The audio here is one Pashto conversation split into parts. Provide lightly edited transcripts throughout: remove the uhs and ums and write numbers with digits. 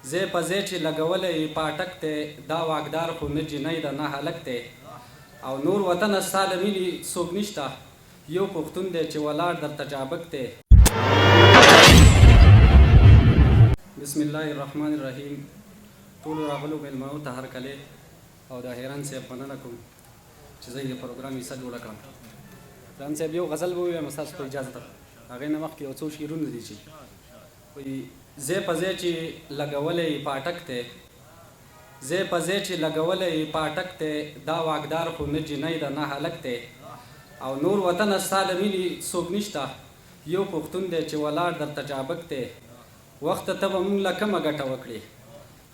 زی په ځای چې لګولی پاټک دی دا واکدار خو نه جینۍ ده نه هلک دی او نور وطنه ستا له مینې څوک نشته یو پښتون دی چې ولاړ درته چابک دی. بسم الله الرحمن الرحیم. ټولو راغلو مېلمنو ته هرکلی او د حیران صاحب مننه کوم چې زه یې د پروګرام حصه جوړه کړم. حیران صاحب یو غزل به ووایم ستاسو په اجازه ده. هغې نه مخکې یو څو شعرونه دي چې وایي زی په ځای چې لګولی پاټک دی زی په ځای چې لګولی پاټک دی دا واکدار خو نه جینۍ ده نه هلک دی او نور وطنه ستا له مینې څوک نشته یو پښتون دی چې ولاړ درته چابک دی. وخته ته به مونږ له کومه ګټه وکړې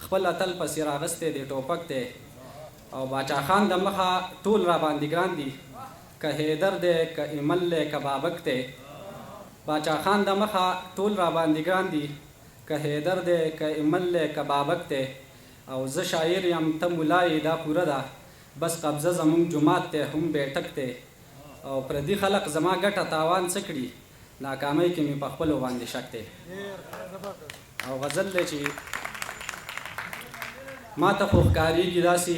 خپل اتل پسې راغستی دی ټوپک دی او باچا خان د مخه ټول را باندې ګران دي که حیدر دی که ایمل دی که بابک دی. باچا خان د مخه ټول را باندې ګران دي که حیدر دی که ایمل دی که بابک دی او زه شاعر یم ته ملا یې دا پوره ده بس قبضه زمونږ جومات دی هم بیټک دی او پردي خلق زما ګټه تاوان څه کړي ناکامۍ کې مې په خپلو باندې شک دی. او غزل دی چې ما ته خو ښکارېږي داسې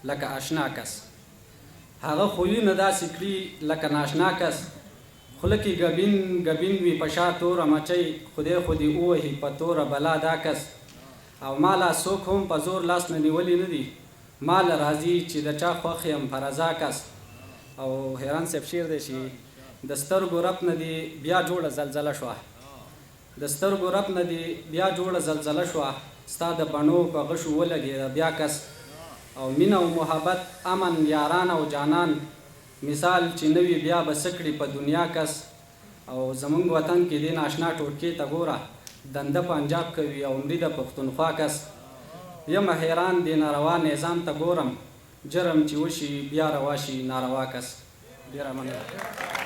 لکه اشنا کس هغه خویونه داسې کړي لکه ناشنا کس خوله کې ګبین ګبین وي په شا توره مچۍ خدای خو دې ووهي په توره بلا دا کس او ما لا څوک هم په زور لاس نه نیولي نه دي ما له راځي چې د چا خوښ یم په رضا کس. او حیران صاحب شعر دی چې د سترګو رپ نه دي بیا جوړه زلزله شوه د سترګو رپ نه دي بیا جوړه زلزله شوه ستا د بڼو په غشو ولګېده بیا کس او مینه او محبت امن یاران او جانان مثال چې نوي بیا به څه کړي په دنیا کس. او زمونږ وطن کې دې ناشنا ټوټکې ته ګوره دنده پنجاب کوي او مري د پښتونخوا کس. یمه حیران دې ناروا نظام ته ګورم جرم چې وشي بیا روا شي ناروا کس. ډېره مننه.